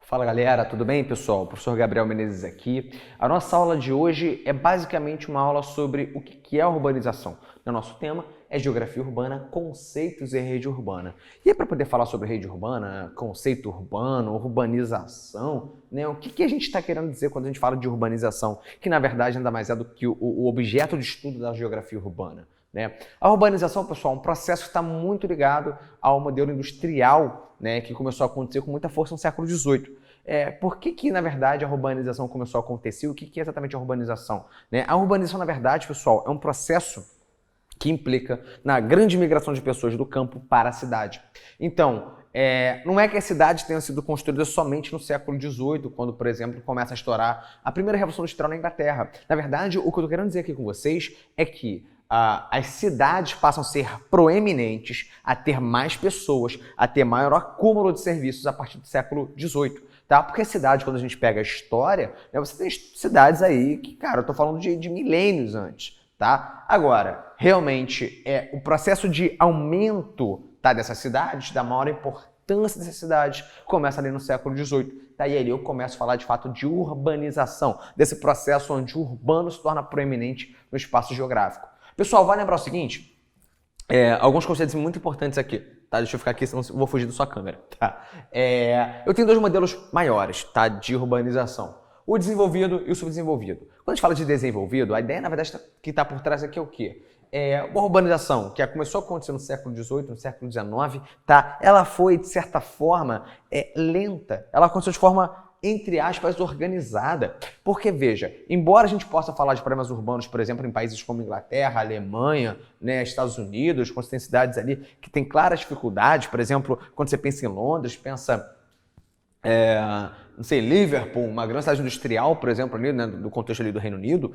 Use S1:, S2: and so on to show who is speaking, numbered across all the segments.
S1: Fala galera, tudo bem pessoal? O professor Gabriel Menezes aqui. A nossa aula de hoje é basicamente uma aula sobre o que é a urbanização. O nosso tema é Geografia Urbana, Conceitos e Rede Urbana. E para poder falar sobre rede urbana, conceito urbano, urbanização, né, o que a gente está querendo dizer quando a gente fala de urbanização? Que na verdade nada mais é do que o objeto de estudo da geografia urbana. Né? A urbanização, pessoal, é um processo que está muito ligado ao modelo industrial, né, que começou a acontecer com muita força no século XVIII. Por que, na verdade, a urbanização começou a acontecer? O que é exatamente a urbanização? Né? A urbanização, na verdade, pessoal, é um processo que implica na grande migração de pessoas do campo para a cidade. Então, não é que as cidades tenham sido construídas somente no século XVIII, quando, por exemplo, começa a estourar a primeira Revolução Industrial na Inglaterra. Na verdade, o que eu estou querendo dizer aqui com vocês é que as cidades passam a ser proeminentes, a ter mais pessoas, a ter maior acúmulo de serviços a partir do século XVIII. Tá? Porque a cidade, quando a gente pega a história, né, você tem cidades aí que, cara, eu tô falando de milênios antes, tá? Agora, realmente, o processo de aumento, tá, dessas cidades, da maior importância dessas cidades, começa ali no século XVIII. Tá? E ali eu começo a falar, de fato, de urbanização, desse processo onde o urbano se torna proeminente no espaço geográfico. Pessoal, vai lembrar o seguinte, alguns conceitos muito importantes aqui. Tá, deixa eu ficar aqui, senão eu vou fugir da sua câmera. Tá? Eu tenho dois modelos maiores, tá, de urbanização. O desenvolvido e o subdesenvolvido. Quando a gente fala de desenvolvido, a ideia, na verdade, que está por trás aqui é o quê? Uma urbanização que começou a acontecer no século XVIII, no século XIX, tá? Ela foi, de certa forma, lenta. Ela aconteceu de forma, entre aspas, organizada. Porque, veja, embora a gente possa falar de problemas urbanos, por exemplo, em países como Inglaterra, Alemanha, né, Estados Unidos, quando você tem cidades ali que tem claras dificuldades, por exemplo, quando você pensa em Londres, pensa, não sei, Liverpool, uma grande cidade industrial, por exemplo, ali, né, do contexto ali do Reino Unido,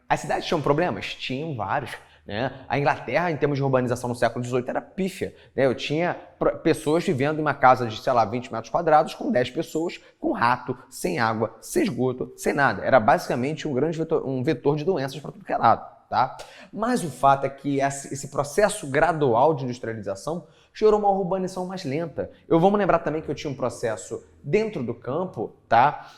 S1: as cidades tinham problemas? Tinham vários. Né? A Inglaterra, em termos de urbanização no século XVIII, era pífia. Né? Eu tinha pessoas vivendo em uma casa de, sei lá, 20 metros quadrados, com 10 pessoas, com rato, sem água, sem esgoto, sem nada. Era basicamente um vetor de doenças para tudo que é lado. Tá? Mas o fato é que esse processo gradual de industrialização gerou uma urbanização mais lenta. Vamos lembrar também que eu tinha um processo dentro do campo, tá?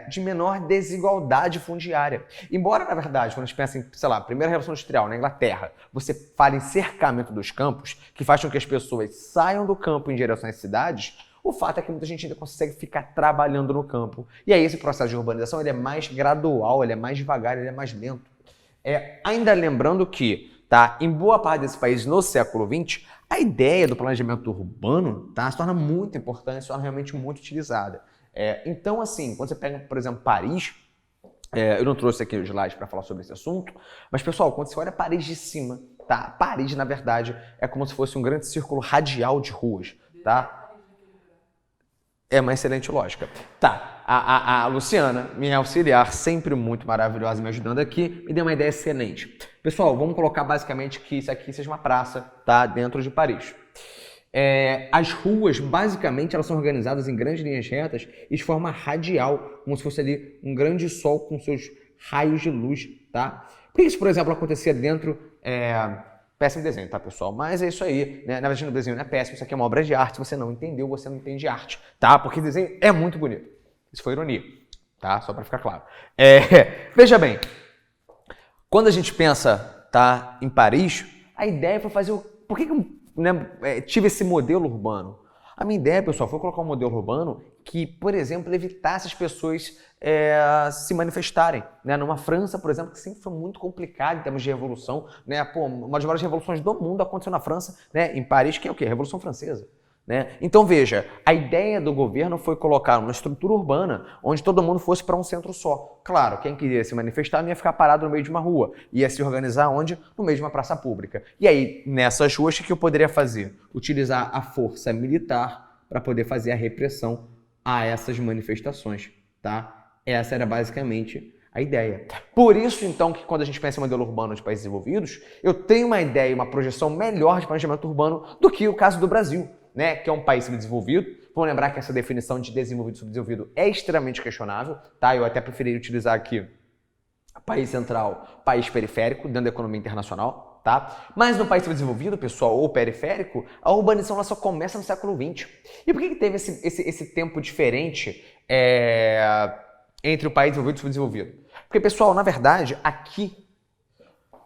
S1: De menor desigualdade fundiária. Embora, na verdade, quando a gente pensa em, sei lá, primeira Revolução Industrial na Inglaterra, você fala em cercamento dos campos, que faz com que as pessoas saiam do campo em direção às cidades, o fato é que muita gente ainda consegue ficar trabalhando no campo. E aí esse processo de urbanização ele é mais gradual, ele é mais devagar, ele é mais lento. Ainda lembrando que, tá, em boa parte desses países no século XX, a ideia do planejamento urbano, tá, se torna muito importante, se torna realmente muito utilizada. Então, assim, quando você pega, por exemplo, Paris, eu não trouxe aqui os slides para falar sobre esse assunto, mas, pessoal, quando você olha Paris de cima, tá? Paris, na verdade, é como se fosse um grande círculo radial de ruas, tá? É uma excelente lógica. Tá, a Luciana, minha auxiliar, sempre muito maravilhosa, me ajudando aqui, me deu uma ideia excelente. Pessoal, vamos colocar basicamente que isso aqui seja uma praça, tá? Dentro de Paris. As ruas, basicamente, elas são organizadas em grandes linhas retas e de forma radial, como se fosse ali um grande sol com seus raios de luz, tá? Por que isso, por exemplo, acontecia dentro... Péssimo desenho, tá, pessoal? Mas é isso aí, né? Na verdade, o desenho não é péssimo, isso aqui é uma obra de arte. Se você não entendeu, você não entende arte, tá? Porque o desenho é muito bonito. Isso foi ironia, tá? Só para ficar claro. Veja bem, quando a gente pensa, tá, em Paris, a ideia foi fazer... Por que eu tive esse modelo urbano? A minha ideia, pessoal, foi colocar um modelo urbano que, por exemplo, evitasse as pessoas se manifestarem. Né? Numa França, por exemplo, que sempre foi muito complicado em termos de revolução. Né? Pô, uma das maiores revoluções do mundo aconteceu na França, né? Em Paris, que é o quê? Revolução Francesa. Né? Então, veja, a ideia do governo foi colocar uma estrutura urbana onde todo mundo fosse para um centro só. Claro, quem queria se manifestar não ia ficar parado no meio de uma rua, ia se organizar onde? No meio de uma praça pública. E aí, nessas ruas, o que eu poderia fazer? Utilizar a força militar para poder fazer a repressão a essas manifestações. Tá? Essa era basicamente a ideia. Por isso, então, que quando a gente pensa em modelo urbano de países desenvolvidos, eu tenho uma ideia, uma projeção melhor de planejamento urbano do que o caso do Brasil. Né, que é um país subdesenvolvido. Vamos lembrar que essa definição de desenvolvido e subdesenvolvido é extremamente questionável, tá? Eu até preferi utilizar aqui país central, país periférico, dentro da economia internacional. normal, tá? Mas no país desenvolvido, pessoal, ou periférico, a urbanização ela só começa no século XX. E por que teve esse tempo diferente entre o país desenvolvido e o subdesenvolvido? Porque, pessoal, na verdade, aqui,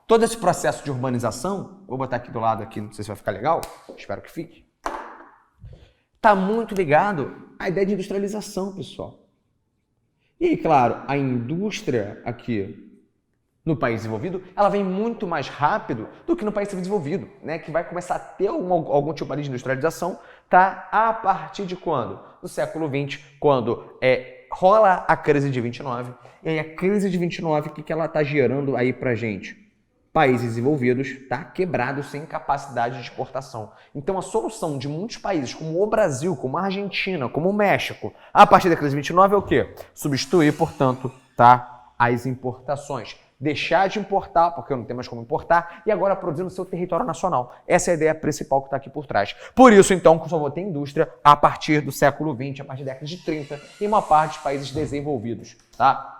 S1: todo esse processo de urbanização, vou botar aqui do lado, aqui, não sei se vai ficar legal, espero que fique, está muito ligado à ideia de industrialização, pessoal. E aí, claro, a indústria aqui no país desenvolvido, ela vem muito mais rápido do que no país subdesenvolvido, né? Que vai começar a ter algum tipo de industrialização, tá? A partir de quando? No século XX, quando rola a crise de 29. E aí a crise de 29, o que ela está gerando aí pra gente? Países desenvolvidos, tá? Quebrados, sem capacidade de exportação. Então a solução de muitos países, como o Brasil, como a Argentina, como o México, a partir da crise de 29 é o quê? Substituir, portanto, tá? As importações. Deixar de importar, porque não tem mais como importar, e agora produzir no seu território nacional. Essa é a ideia principal que está aqui por trás. Por isso, então, que só vou ter indústria a partir do século XX, a partir da década de 30, em uma parte dos países desenvolvidos, tá?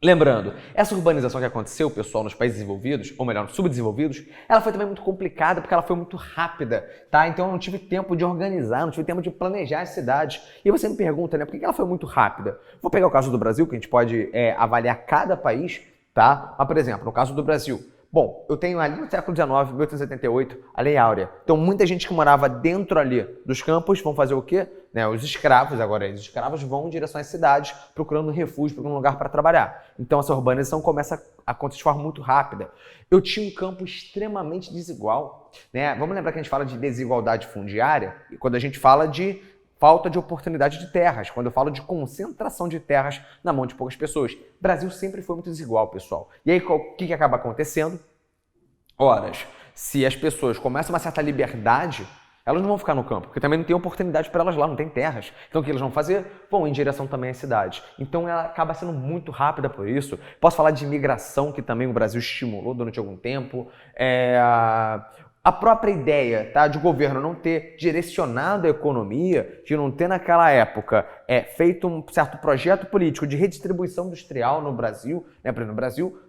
S1: Lembrando, essa urbanização que aconteceu, pessoal, nos países desenvolvidos, ou melhor, nos subdesenvolvidos, ela foi também muito complicada porque ela foi muito rápida, tá? Então eu não tive tempo de organizar, não tive tempo de planejar as cidades. E você me pergunta, né, por que ela foi muito rápida? Vou pegar o caso do Brasil, que a gente pode avaliar cada país, tá? Mas, por exemplo, no caso do Brasil, bom, eu tenho ali no século XIX, 1878, a Lei Áurea. Então, muita gente que morava dentro ali dos campos vão fazer o quê? Né, os escravos, agora, os escravos vão em direção às cidades, procurando refúgio, procurando um lugar para trabalhar. Então, essa urbanização começa a acontecer de forma muito rápida. Eu tinha um campo extremamente desigual, né? Vamos lembrar que a gente fala de desigualdade fundiária, e quando a gente fala de falta de oportunidade de terras, quando eu falo de concentração de terras na mão de poucas pessoas. O Brasil sempre foi muito desigual, pessoal. E aí, o que acaba acontecendo? Ora, se as pessoas começam uma certa liberdade, elas não vão ficar no campo, porque também não tem oportunidade para elas lá, não tem terras. Então o que elas vão fazer? Vão em direção também às cidades. Então ela acaba sendo muito rápida por isso. Posso falar de imigração, que também o Brasil estimulou durante algum tempo. A própria ideia, tá, de o governo não ter direcionado a economia, de não ter naquela época feito um certo projeto político de redistribuição industrial no Brasil, né, no Brasil,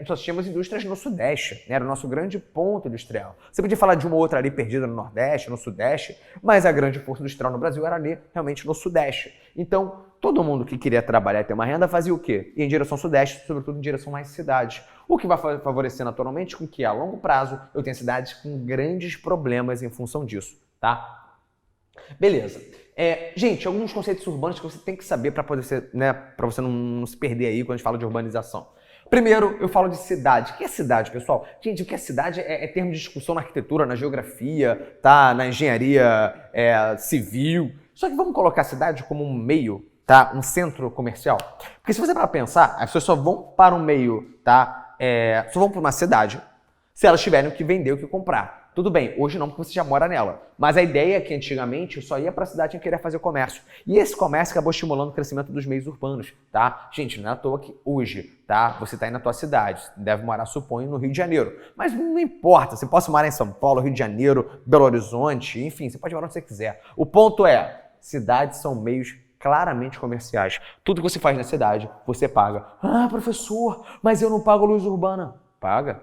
S1: nós tínhamos indústrias no Sudeste, né, era o nosso grande ponto industrial. Você podia falar de uma outra ali perdida no Nordeste, no Sudeste, mas a grande força industrial no Brasil era ali realmente no Sudeste. Então, todo mundo que queria trabalhar e ter uma renda fazia o quê? Ia em direção ao Sudeste, sobretudo em direção às cidades. O que vai favorecer naturalmente com que a longo prazo eu tenha cidades com grandes problemas em função disso, tá? Beleza. Gente, alguns conceitos urbanos que você tem que saber para poder ser, né, para você não se perder aí quando a gente fala de urbanização. Primeiro, eu falo de cidade. O que é cidade, pessoal? Gente, o que é cidade é termo de discussão na arquitetura, na geografia, tá? Na engenharia civil. Só que vamos colocar a cidade como um meio, tá? Um centro comercial. Porque se você para pensar, as pessoas só vão para um meio, tá? Só vão para uma cidade se elas tiverem o que vender, o que comprar. Tudo bem, hoje não, porque você já mora nela. Mas a ideia é que antigamente só ia para a cidade quem queria fazer comércio. E esse comércio acabou estimulando o crescimento dos meios urbanos, tá? Gente, não é à toa que hoje, tá? Você está aí na tua cidade, deve morar, suponho, no Rio de Janeiro. Mas não importa, você pode morar em São Paulo, Rio de Janeiro, Belo Horizonte, enfim, você pode morar onde você quiser. O ponto é, cidades são meios claramente comerciais. Tudo que você faz na cidade, você paga. Ah, professor, mas eu não pago luz urbana. Paga.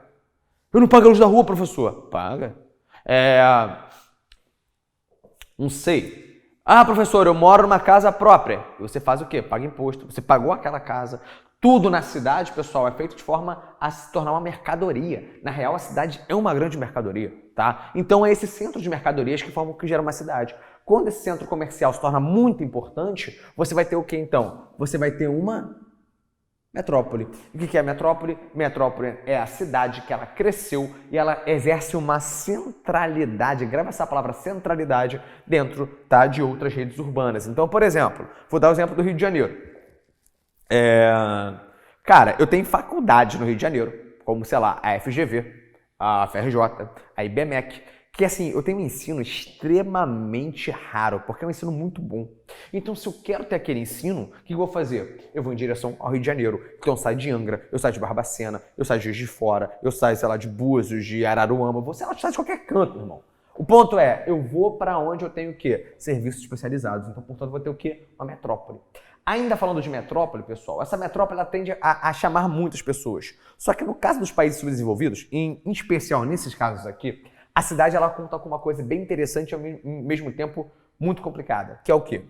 S1: Eu não pago a luz da rua, professor. Paga. Não sei. Ah, professor, eu moro numa casa própria. E você faz o quê? Paga imposto. Você pagou aquela casa. Tudo na cidade, pessoal, é feito de forma a se tornar uma mercadoria. Na real, a cidade é uma grande mercadoria, tá? Então é esse centro de mercadorias que forma o que gera uma cidade. Quando esse centro comercial se torna muito importante, você vai ter o quê, então? Você vai ter uma metrópole. E o que é metrópole? Metrópole é a cidade que ela cresceu e ela exerce uma centralidade, grava essa palavra centralidade, dentro, tá, de outras redes urbanas. Então, por exemplo, vou dar o exemplo do Rio de Janeiro. Cara, eu tenho faculdade no Rio de Janeiro, como, sei lá, a FGV, a FRJ, a IBMEC, que assim, eu tenho um ensino extremamente raro, porque é um ensino muito bom. Então, se eu quero ter aquele ensino, o que eu vou fazer? Eu vou em direção ao Rio de Janeiro. Então, eu saio de Angra, eu saio de Barbacena, eu saio de Juiz de Fora, eu saio, sei lá, de Búzios, de Araruama, eu saio de qualquer canto, irmão. O ponto é, eu vou para onde eu tenho o quê? Serviços especializados. Então, portanto, eu vou ter o quê? Uma metrópole. Ainda falando de metrópole, pessoal, essa metrópole ela tende a chamar muitas pessoas. Só que no caso dos países subdesenvolvidos, em especial nesses casos aqui, a cidade ela conta com uma coisa bem interessante e ao mesmo tempo muito complicada, que é o quê?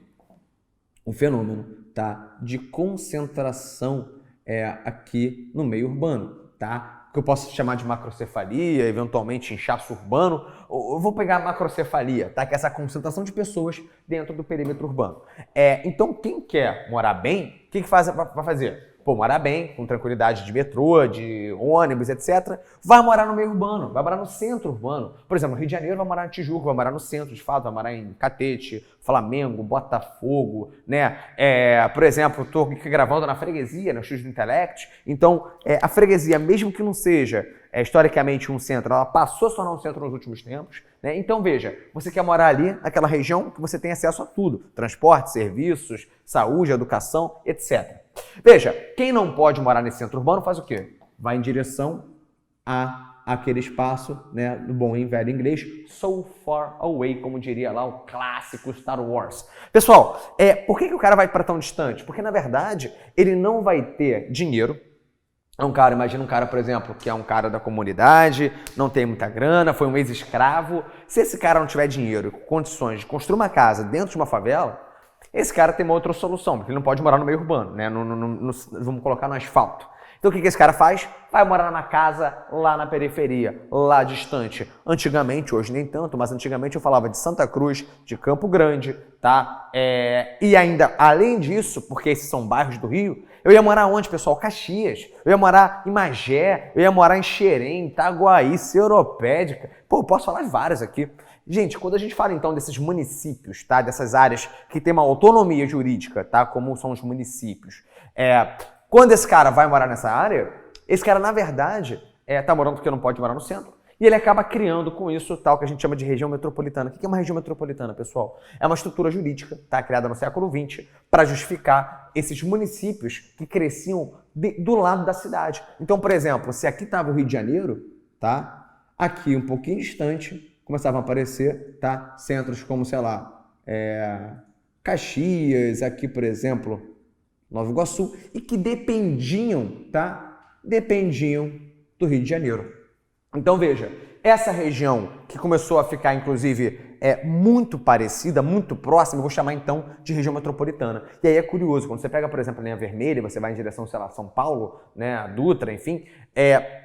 S1: Um fenômeno, tá, de concentração aqui no meio urbano, tá? Que eu posso chamar de macrocefalia, eventualmente inchaço urbano. Eu vou pegar a macrocefalia, tá? Que é essa concentração de pessoas dentro do perímetro urbano. Então, quem quer morar bem, o que vai fazer? Pô, morar bem, com tranquilidade de metrô, de ônibus, etc. Vai morar no meio urbano, vai morar no centro urbano. Por exemplo, no Rio de Janeiro vai morar em Tijuca, vai morar no centro, de fato, vai morar em Catete, Flamengo, Botafogo, né? Por exemplo, estou gravando na freguesia, no Estúdio do Intellect. Então, a freguesia, mesmo que não seja historicamente um centro, ela passou a se tornar um centro nos últimos tempos, né? Então, veja, você quer morar ali, naquela região que você tem acesso a tudo. Transporte, serviços, saúde, educação, etc. Veja, quem não pode morar nesse centro urbano faz o quê? Vai em direção àquele espaço, né, do bom e velho inglês, so far away, como diria lá o clássico Star Wars. Pessoal, por que o cara vai para tão distante? Porque, na verdade, ele não vai ter dinheiro. Imagina um cara, por exemplo, que é um cara da comunidade, não tem muita grana, foi um ex-escravo. Se esse cara não tiver dinheiro e condições de construir uma casa dentro de uma favela, esse cara tem uma outra solução, porque ele não pode morar no meio urbano, né? Vamos colocar no asfalto. Então o que esse cara faz? Vai morar numa casa lá na periferia, lá distante. Antigamente, hoje nem tanto, mas antigamente eu falava de Santa Cruz, de Campo Grande, tá? E ainda, além disso, porque esses são bairros do Rio, eu ia morar onde, pessoal? Caxias. Eu ia morar em Magé, eu ia morar em Xerém, Itaguaí, Seropédica. Pô, eu posso falar de várias aqui. Gente, quando a gente fala então desses municípios, tá? Dessas áreas que tem uma autonomia jurídica, tá? Como são os municípios. Quando esse cara vai morar nessa área, esse cara, na verdade, tá morando porque não pode morar no centro. E ele acaba criando com isso tal que a gente chama de região metropolitana. O que é uma região metropolitana, pessoal? É uma estrutura jurídica, tá? Criada no século XX para justificar esses municípios que cresciam do lado da cidade. Então, por exemplo, se aqui estava o Rio de Janeiro, tá? Aqui, um pouquinho distante, começavam a aparecer, tá? Centros como, sei lá, Caxias, aqui, por exemplo, Nova Iguaçu, e que dependiam, tá? Dependiam do Rio de Janeiro. Então, veja, essa região que começou a ficar, inclusive, muito parecida, muito próxima, eu vou chamar então de região metropolitana. E aí é curioso, quando você pega, por exemplo, a linha vermelha, você vai em direção, sei lá, São Paulo, né, a Dutra, enfim,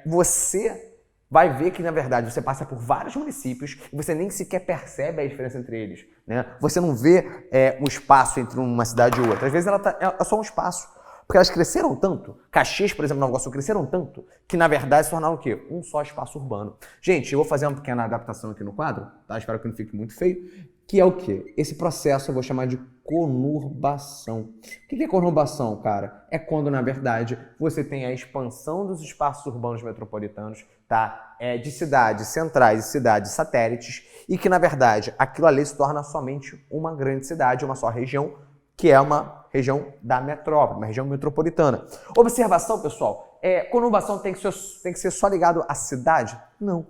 S1: você vai ver que, na verdade, você passa por vários municípios e você nem sequer percebe a diferença entre eles, né? Você não vê um espaço entre uma cidade e outra. Às vezes é só um espaço. Porque elas cresceram tanto, Caxias, por exemplo, Nova Iguaçu, cresceram tanto, que na verdade se tornaram o quê? Um só espaço urbano. Gente, eu vou fazer uma pequena adaptação aqui no quadro, tá? Espero que não fique muito feio, que é o quê? Esse processo eu vou chamar de conurbação. O que é conurbação, cara? É quando, na verdade, você tem a expansão dos espaços urbanos metropolitanos, tá? De cidades centrais e cidades satélites, e que, na verdade, aquilo ali se torna somente uma grande cidade, uma só região, que é uma região da metrópole, uma região metropolitana. Observação, pessoal, conurbação tem que ser só ligado à cidade? Não.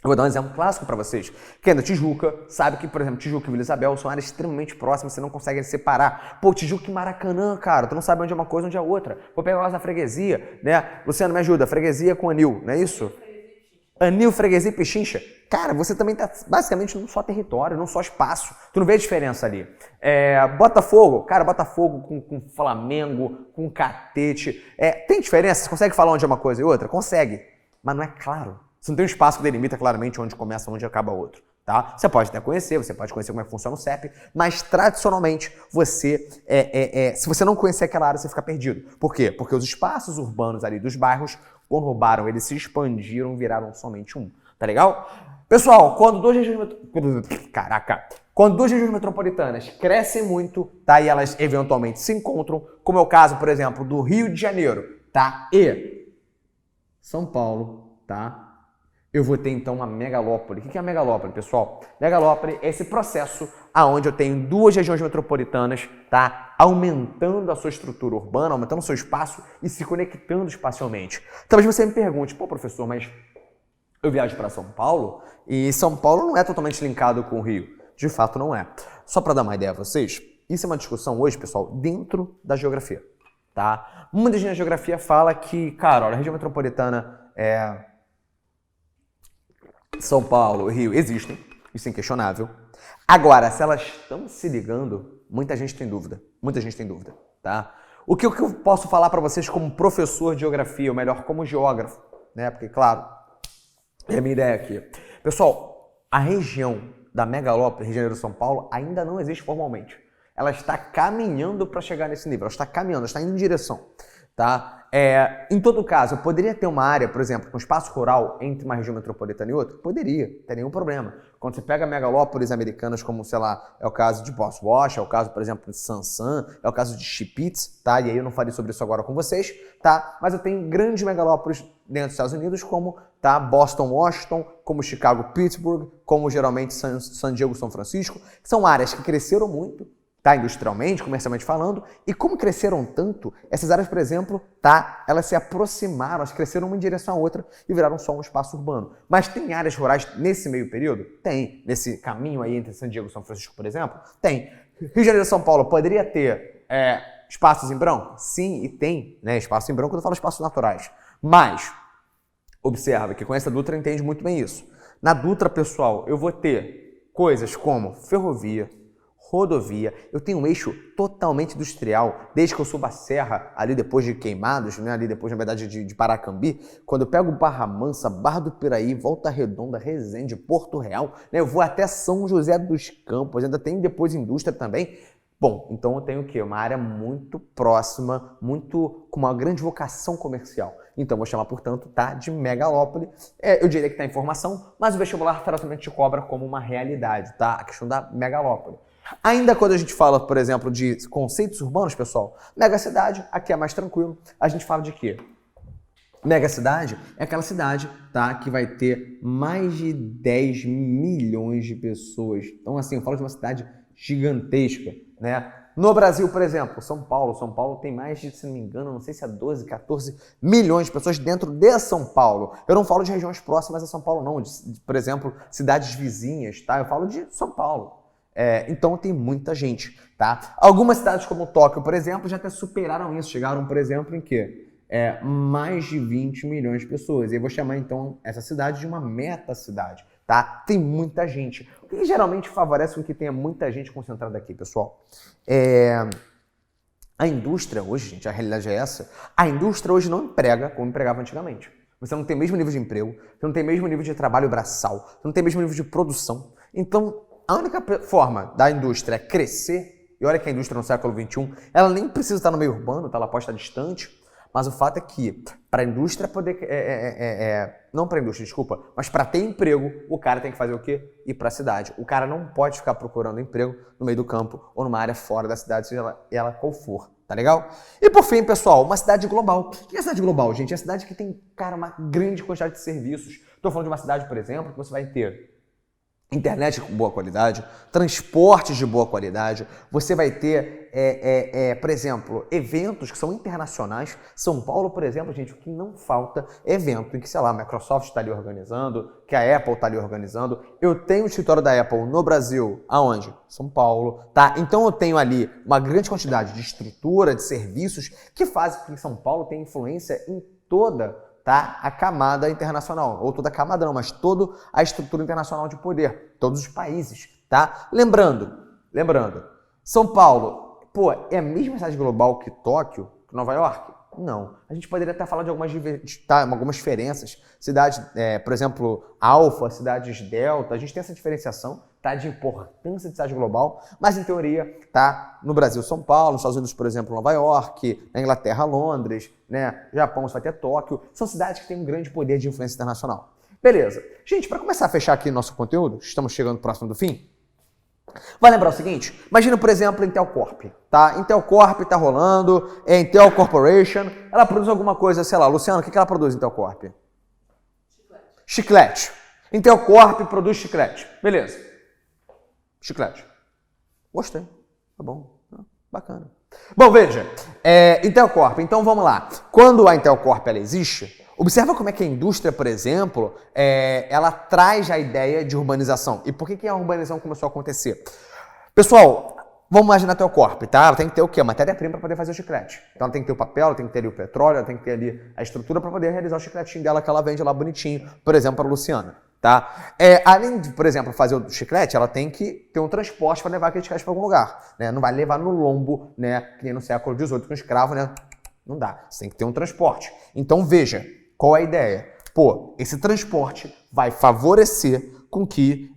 S1: Eu vou dar um exemplo clássico para vocês. Quem é da Tijuca sabe que, por exemplo, Tijuca e Vila Isabel são áreas extremamente próximas, você não consegue separar. Pô, Tijuca e Maracanã, cara, tu não sabe onde é uma coisa, onde é outra. Vou pegar a freguesia, né? Luciano, me ajuda, freguesia com anil, não é isso? Anil, freguesia e pechincha. Cara, você também tá basicamente num só território, num só espaço. Tu não vê a diferença ali. Botafogo, cara, Botafogo com Flamengo, com Catete. Tem diferença? Você consegue falar onde é uma coisa e outra? Consegue, mas não é claro. Você não tem um espaço que delimita claramente onde começa e onde acaba outro. Tá? Você pode até conhecer, você pode conhecer como é que funciona o CEP, mas tradicionalmente você, se você não conhecer aquela área, você fica perdido. Por quê? Porque os espaços urbanos ali dos bairros, quando roubaram, eles se expandiram, viraram somente um. Tá legal? Pessoal, quando duas regiões metropolitanas crescem muito, tá? E elas eventualmente se encontram, como é o caso, por exemplo, do Rio de Janeiro, tá? E São Paulo, tá? Eu vou ter, então, uma megalópole. O que é a megalópole, pessoal? Megalópole é esse processo onde eu tenho duas regiões metropolitanas, tá? Aumentando a sua estrutura urbana, aumentando o seu espaço e se conectando espacialmente. Talvez você me pergunte, pô, professor, mas Eu viajo para São Paulo e São Paulo não é totalmente linkado com o Rio. De fato, não é. Só para dar uma ideia a vocês, isso é uma discussão hoje, pessoal, dentro da geografia, tá? Muita gente na geografia fala que, cara, olha, a região metropolitana São Paulo, Rio, existem, isso é inquestionável. Agora, se elas estão se ligando, muita gente tem dúvida, tá? O que eu posso falar para vocês como professor de geografia, ou melhor, como geógrafo, né? Porque, claro, é a minha ideia aqui. Pessoal, a região da megalópole, Rio de Janeiro, São Paulo, ainda não existe formalmente. Ela está caminhando para chegar nesse nível, ela está caminhando, ela está indo em direção, tá? Em todo caso, eu poderia ter uma área, por exemplo, com espaço rural entre uma região metropolitana e outra? Poderia, não tem nenhum problema. Quando você pega megalópolis americanas como, sei lá, é o caso de Boss Wash, é o caso, por exemplo, de Sansan, é o caso de Chipitz, tá? E aí eu não falei sobre isso agora com vocês, tá? Mas eu tenho grandes megalópolis dentro dos Estados Unidos como, tá, Boston, Washington, como Chicago, Pittsburgh, como geralmente San Diego, São Francisco. São áreas que cresceram muito, tá, industrialmente, comercialmente falando, e como cresceram tanto, essas áreas, por exemplo, tá, elas se aproximaram, elas cresceram uma em direção à outra e viraram só um espaço urbano. Mas tem áreas rurais nesse meio período? Tem. Nesse caminho aí entre San Diego e São Francisco, por exemplo? Tem. Rio de Janeiro e São Paulo poderia ter espaços em branco? Sim, e tem, né, espaço em branco quando eu falo espaços naturais. Mas, observa que com essa Dutra entende muito bem isso. Na Dutra, pessoal, eu vou ter coisas como ferrovia, rodovia, eu tenho um eixo totalmente industrial, desde que eu subo a serra, ali depois de Queimados, né, ali depois, na verdade, de Paracambi, quando eu pego Barra Mansa, Barra do Piraí, Volta Redonda, Resende, Porto Real, né, eu vou até São José dos Campos, ainda tem depois indústria também. Bom, então eu tenho o quê? Uma área muito próxima, com uma grande vocação comercial. Então vou chamar, portanto, tá, de megalópole. Eu diria que tá em formação, mas o vestibular tratamento te cobra como uma realidade, tá? A questão da megalópole. Ainda quando a gente fala, por exemplo, de conceitos urbanos, pessoal, megacidade, aqui é mais tranquilo. A gente fala de quê? Megacidade é aquela cidade, tá, que vai ter mais de 10 milhões de pessoas. Então, assim, eu falo de uma cidade gigantesca, né? No Brasil, por exemplo, São Paulo tem mais de, se não me engano, não sei se é 12, 14 milhões de pessoas dentro de São Paulo. Eu não falo de regiões próximas a São Paulo, não, por exemplo, cidades vizinhas, tá? Eu falo de São Paulo. Então tem muita gente, tá? Algumas cidades como Tóquio, por exemplo, já até superaram isso. Chegaram, por exemplo, em quê? Mais de 20 milhões de pessoas. E eu vou chamar, então, essa cidade de uma meta-cidade, tá? Tem muita gente. O que geralmente favorece com que tenha muita gente concentrada aqui, pessoal? A indústria hoje, gente, a realidade é essa, a indústria hoje não emprega como empregava antigamente. Você não tem o mesmo nível de emprego, você não tem o mesmo nível de trabalho braçal, você não tem o mesmo nível de produção. Então, a única forma da indústria crescer, e olha que a indústria no século XXI, ela nem precisa estar no meio urbano, tá? Ela pode estar distante, mas o fato é que para a indústria poder... não para a indústria, desculpa, mas para ter emprego, o cara tem que fazer o quê? Ir para a cidade. O cara não pode ficar procurando emprego no meio do campo ou numa área fora da cidade, seja ela qual for. Tá legal? E por fim, pessoal, uma cidade global. O que é cidade global, gente? É a cidade que tem, cara, uma grande quantidade de serviços. Estou falando de uma cidade, por exemplo, que você vai ter internet com boa qualidade, transportes de boa qualidade, você vai ter, por exemplo, eventos que são internacionais. São Paulo, por exemplo, gente, o que não falta é evento em que, sei lá, a Microsoft está ali organizando, que a Apple está ali organizando. Eu tenho o escritório da Apple no Brasil, aonde? São Paulo, tá? Então eu tenho ali uma grande quantidade de estrutura, de serviços que fazem com que São Paulo tenha influência em toda, tá, a camada internacional, ou toda a camada não, mas toda a estrutura internacional de poder, todos os países, tá? Lembrando, São Paulo, pô, é a mesma cidade global que Tóquio, que Nova York? Não. A gente poderia até falar de algumas diferenças. Cidades, por exemplo, Alfa, cidades Delta, a gente tem essa diferenciação, tá, de importância de cidade global, mas em teoria, tá, no Brasil, São Paulo, nos Estados Unidos, por exemplo, Nova York, na Inglaterra, Londres, né, Japão, você vai ter Tóquio, são cidades que têm um grande poder de influência internacional. Beleza. Gente, para começar a fechar aqui nosso conteúdo, estamos chegando próximo do fim, vai lembrar o seguinte, imagina, por exemplo, a Intel Corp, tá? Intel Corp tá rolando, Intel Corporation, ela produz alguma coisa, sei lá, Luciano, o que ela produz, Intel Corp? Chiclete. Intel Corp produz chiclete. Beleza. Chiclete. Gostei. Tá bom. Bacana. Bom, veja. Intel Corp. Então, vamos lá. Quando a Intel Corp ela existe, Observa como é que a indústria, por exemplo, ela traz a ideia de urbanização. E por que a urbanização começou a acontecer? Pessoal, vamos imaginar teu corpo, tá? Ela tem que ter o quê? Matéria-prima para poder fazer o chiclete. Então ela tem que ter o papel, ela tem que ter ali o petróleo, ela tem que ter ali a estrutura para poder realizar o chicletinho dela que ela vende lá bonitinho, por exemplo, para a Luciana, tá? Além de, por exemplo, fazer o chiclete, ela tem que ter um transporte para levar aquele chiclete para algum lugar, né? Não vai levar no lombo, né? Que nem no século XVIII com escravo, né? Não dá. Você tem que ter um transporte. Então veja, qual é a ideia? Pô, esse transporte vai favorecer com que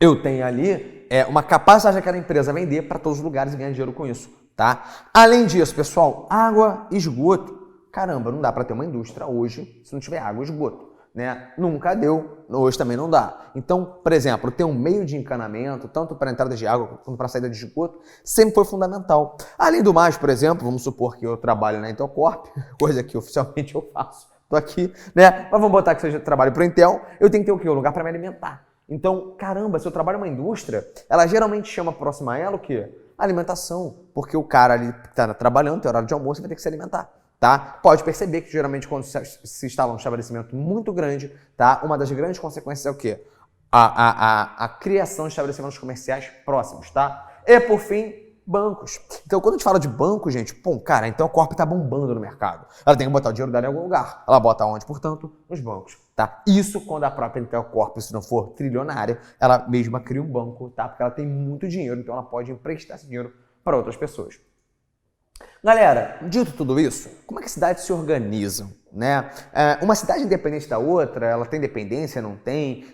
S1: eu tenho ali uma capacidade daquela empresa vender para todos os lugares e ganhar dinheiro com isso, tá? Além disso, pessoal, água e esgoto. Caramba, não dá para ter uma indústria hoje se não tiver água e esgoto, né? Nunca deu, hoje também não dá. Então, por exemplo, ter um meio de encanamento, tanto para entrada de água quanto para saída de esgoto, sempre foi fundamental. Além do mais, por exemplo, vamos supor que eu trabalho na Intel Corp, coisa que oficialmente eu faço, tô aqui, né? Mas vamos botar que seja trabalho para Intel, eu tenho que ter o quê? Um lugar para me alimentar. Então, caramba, se eu trabalho numa indústria, ela geralmente chama próximo a ela o quê? Alimentação, porque o cara ali está trabalhando, tem horário de almoço, vai ter que se alimentar. Tá? Pode perceber que geralmente quando se instala um estabelecimento muito grande, tá? Uma das grandes consequências é o quê? A criação de estabelecimentos comerciais próximos, tá? E por fim, bancos. Então quando a gente fala de banco, gente, pô, cara, então a Corp tá bombando no mercado. Ela tem que botar o dinheiro dela em algum lugar. Ela bota onde, portanto? Nos bancos, tá? Isso quando a própria Intel Corp, se não for trilionária, ela mesma cria um banco, tá? Porque ela tem muito dinheiro, então ela pode emprestar esse dinheiro para outras pessoas. Galera, dito tudo isso, como é que as cidades se organizam, né? Uma cidade independente da outra, ela tem dependência, não tem?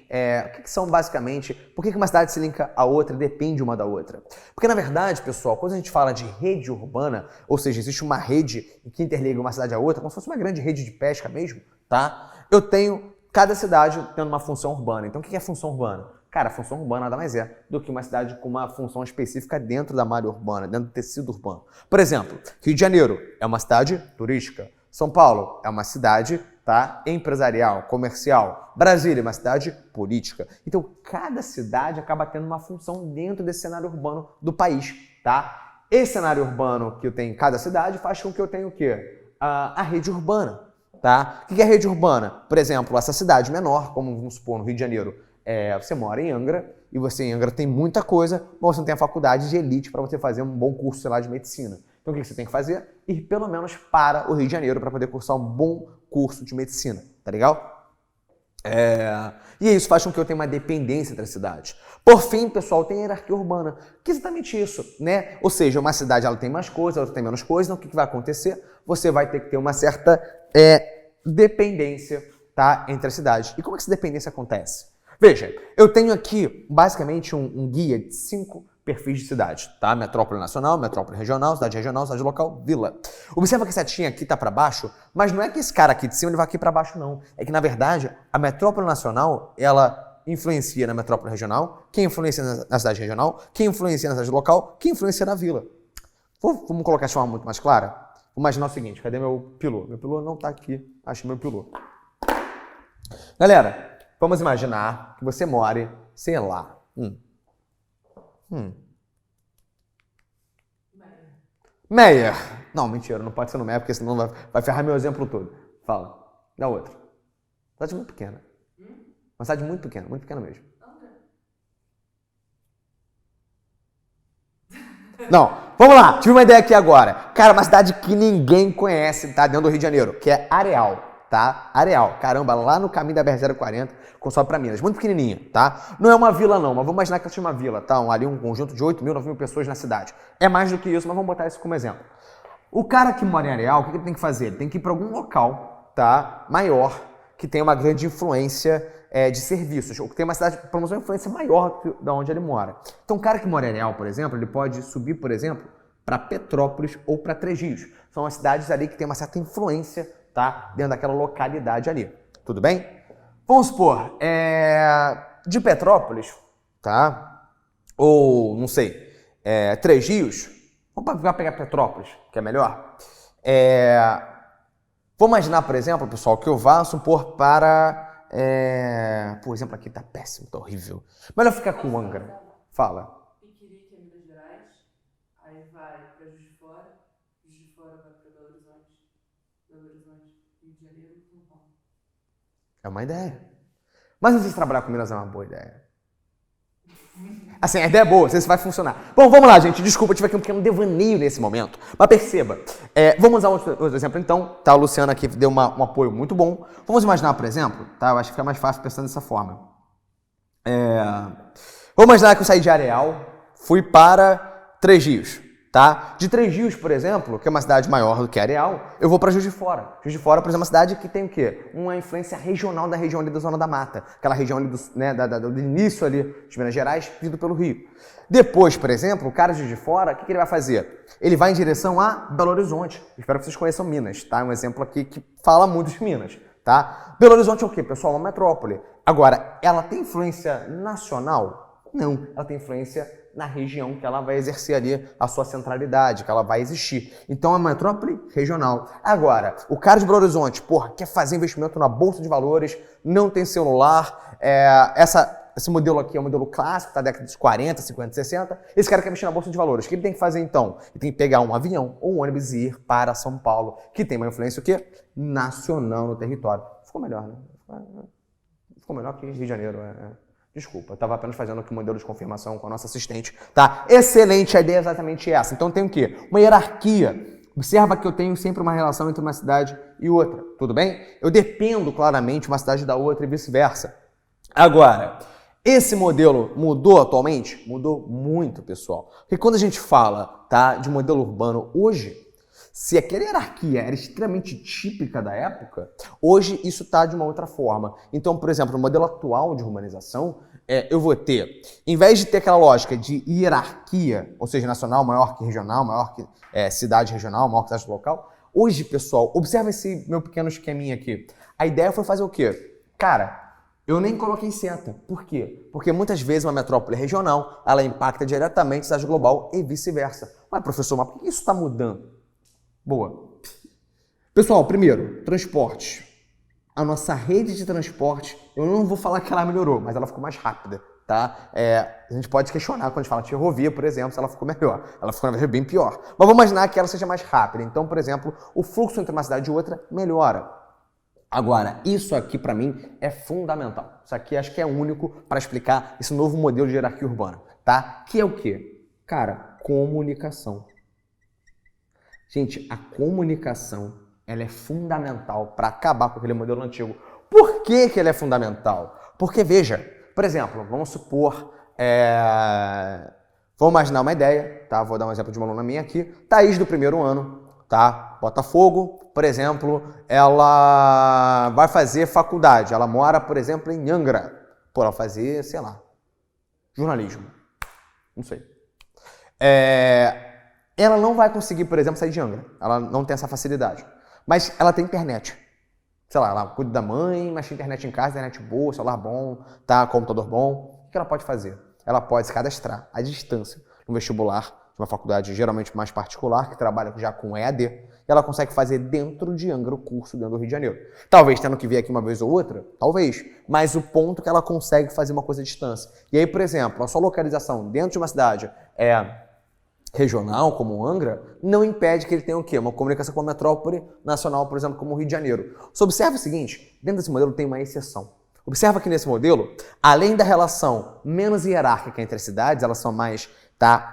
S1: O que são basicamente, por que uma cidade se linka à outra e depende uma da outra? Porque na verdade, pessoal, quando a gente fala de rede urbana, ou seja, existe uma rede que interliga uma cidade à outra, como se fosse uma grande rede de pesca mesmo, tá? Eu tenho cada cidade tendo uma função urbana. Então o que é função urbana? Cara, a função urbana nada mais é do que uma cidade com uma função específica dentro da malha urbana, dentro do tecido urbano. Por exemplo, Rio de Janeiro é uma cidade turística. São Paulo é uma cidade, tá, empresarial, comercial. Brasília é uma cidade política. Então, cada cidade acaba tendo uma função dentro desse cenário urbano do país, tá? Esse cenário urbano que eu tenho em cada cidade faz com que eu tenha o quê? A rede urbana, tá? O que é rede urbana? Por exemplo, essa cidade menor, como vamos supor no Rio de Janeiro, você mora em Angra e você em Angra tem muita coisa, mas você não tem a faculdade de elite para você fazer um bom curso, sei lá, de medicina. Então o que você tem que fazer? Ir pelo menos para o Rio de Janeiro para poder cursar um bom curso de medicina, tá legal? E isso faz com que eu tenha uma dependência entre as cidades. Por fim, pessoal, tem hierarquia urbana, que é exatamente isso, né? Ou seja, uma cidade ela tem mais coisas, outra tem menos coisas, então o que vai acontecer? Você vai ter que ter uma certa dependência, tá, entre as cidades. E como é que essa dependência acontece? Veja, eu tenho aqui basicamente um guia de 5 perfis de cidade, tá? Metrópole nacional, metrópole regional, cidade local, vila. Observa que essa setinha aqui tá para baixo, mas não é que esse cara aqui de cima ele vai aqui para baixo, não. É que, na verdade, a metrópole nacional, ela influencia na metrópole regional, quem influencia na cidade regional, quem influencia na cidade local, quem influencia na vila. Vamos colocar de forma muito mais clara? Vou imaginar o seguinte, cadê meu pilô? Meu pilô não tá aqui, achei meu pilô. Galera, vamos imaginar que você more, sei lá. Meyer. Não, mentira, não pode ser no Meyer, porque senão vai ferrar meu exemplo todo. Fala. Dá outra. Cidade muito pequena. Uma cidade muito pequena mesmo. Não, vamos lá, tive uma ideia aqui agora. Cara, uma cidade que ninguém conhece, tá? Dentro do Rio de Janeiro, que é Areal, tá? Areal, caramba, lá no caminho da BR-040, com sobe pra Minas, muito pequenininha, tá? Não é uma vila não, mas vamos imaginar que ela seja uma vila, tá? Ali um conjunto de 8 mil, 9 mil pessoas na cidade. É mais do que isso, mas vamos botar isso como exemplo. O cara que mora em Areal, o que ele tem que fazer? Ele tem que ir para algum local, tá? Maior, que tem uma grande influência de serviços, ou que tem uma cidade, pelo menos uma influência maior da onde ele mora. Então, o cara que mora em Areal, por exemplo, ele pode subir, por exemplo, para Petrópolis ou para Três Rios. São as cidades ali que tem uma certa influência, tá? Dentro daquela localidade ali. Tudo bem? Vamos supor, de Petrópolis, tá? Ou, não sei, Três Rios. Vamos pegar Petrópolis, que é melhor. Vou imaginar, por exemplo, pessoal, que eu vá supor para... Por exemplo, aqui tá péssimo, tá horrível. Melhor ficar com Angra. Fala.
S2: Piquirique é Minas Gerais, aí vai para Juiz de Fora vai para Belo Horizonte,
S1: É uma ideia. Mas não sei se trabalhar com Minas é uma boa ideia. Assim, a ideia é boa, não sei se vai funcionar. Bom, vamos lá, gente. Desculpa, eu tive aqui um pequeno devaneio nesse momento. Mas perceba. Vamos usar outro exemplo, então. Tá, o Luciano aqui deu um apoio muito bom. Vamos imaginar, por exemplo, tá? Eu acho que fica mais fácil pensando dessa forma. Vamos imaginar que eu saí de Areal, fui para Três Rios, tá? De Três Rios, por exemplo, que é uma cidade maior do que Areal, eu vou para Juiz de Fora. Juiz de Fora, por exemplo, é uma cidade que tem o quê? Uma influência regional da região ali da Zona da Mata. Aquela região ali do início ali de Minas Gerais, vindo pelo Rio. Depois, por exemplo, o cara de Juiz de Fora, o que ele vai fazer? Ele vai em direção a Belo Horizonte. Espero que vocês conheçam Minas, tá? Um exemplo aqui que fala muito de Minas, tá? Belo Horizonte é o quê, pessoal? Uma metrópole. Agora, ela tem influência nacional? Não, ela tem influência na região que ela vai exercer ali a sua centralidade, que ela vai existir. Então é uma metrópole regional. Agora, o cara de Belo Horizonte, quer fazer investimento na Bolsa de Valores, não tem celular, esse modelo aqui é um modelo clássico, da década de 40, 50, 60. Esse cara quer mexer na Bolsa de Valores. O que ele tem que fazer então? Ele tem que pegar um avião ou um ônibus e ir para São Paulo, que tem uma influência o quê? Nacional no território. Ficou melhor, né? Ficou melhor que Rio de Janeiro. Desculpa, eu estava apenas fazendo aqui um modelo de confirmação com a nossa assistente, tá? Excelente, a ideia é exatamente essa. Então tem o quê? Uma hierarquia. Observa que eu tenho sempre uma relação entre uma cidade e outra, tudo bem? Eu dependo claramente uma cidade da outra e vice-versa. Agora, esse modelo mudou atualmente? Mudou muito, pessoal. Porque quando a gente fala, tá, de modelo urbano hoje, se aquela hierarquia era extremamente típica da época, hoje isso está de uma outra forma. Então, por exemplo, no modelo atual de urbanização, eu vou ter, em vez de ter aquela lógica de hierarquia, ou seja, nacional maior que regional, maior que cidade regional, maior que cidade local, hoje, pessoal, observa esse meu pequeno esqueminha aqui. A ideia foi fazer o quê? Cara, eu nem coloquei seta. Por quê? Porque muitas vezes uma metrópole regional, ela impacta diretamente a cidade global e vice-versa. Mas, professor, mas por que isso está mudando? Boa. Pessoal, primeiro, transporte. A nossa rede de transporte, eu não vou falar que ela melhorou, mas ela ficou mais rápida, tá? A gente pode questionar quando a gente fala de ferrovia, por exemplo, se ela ficou melhor. Ela ficou, na verdade, bem pior. Mas vamos imaginar que ela seja mais rápida. Então, por exemplo, o fluxo entre uma cidade e outra melhora. Agora, isso aqui para mim é fundamental. Isso aqui acho que é único para explicar esse novo modelo de hierarquia urbana, tá? Que é o quê? Cara, comunicação. Gente, a comunicação, ela é fundamental para acabar com aquele modelo antigo. Por que que ela é fundamental? Porque, veja, por exemplo, vamos supor, vamos imaginar uma ideia, tá? Vou dar um exemplo de uma aluna minha aqui, Thaís do primeiro ano, tá? Botafogo, por exemplo, ela vai fazer faculdade, ela mora, por exemplo, em Angra. Ela vai fazer, sei lá, jornalismo, não sei. Ela não vai conseguir, por exemplo, sair de Angra. Ela não tem essa facilidade. Mas ela tem internet. Sei lá, ela cuida da mãe, mas tem internet em casa, internet boa, celular bom, tá, computador bom. O que ela pode fazer? Ela pode se cadastrar à distância no vestibular de uma faculdade geralmente mais particular, que trabalha já com EAD. E ela consegue fazer dentro de Angra o curso dentro do Rio de Janeiro. Talvez tendo que vir aqui uma vez ou outra, talvez. Mas o ponto é que ela consegue fazer uma coisa à distância. E aí, por exemplo, a sua localização dentro de uma cidade regional, como Angra, não impede que ele tenha o quê? Uma comunicação com a metrópole nacional, por exemplo, como o Rio de Janeiro. Só observa o seguinte, dentro desse modelo tem uma exceção. Observa que nesse modelo, além da relação menos hierárquica entre as cidades, elas são mais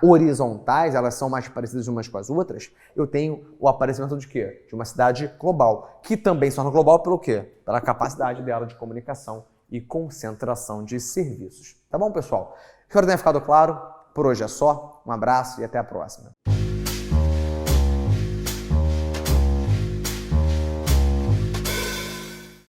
S1: horizontais, elas são mais parecidas umas com as outras, eu tenho o aparecimento de quê? De uma cidade global, que também se torna global pelo quê? Pela capacidade dela de comunicação e concentração de serviços. Tá bom, pessoal? Espero que tenha ficado claro. Por hoje é só. Um abraço e até a próxima.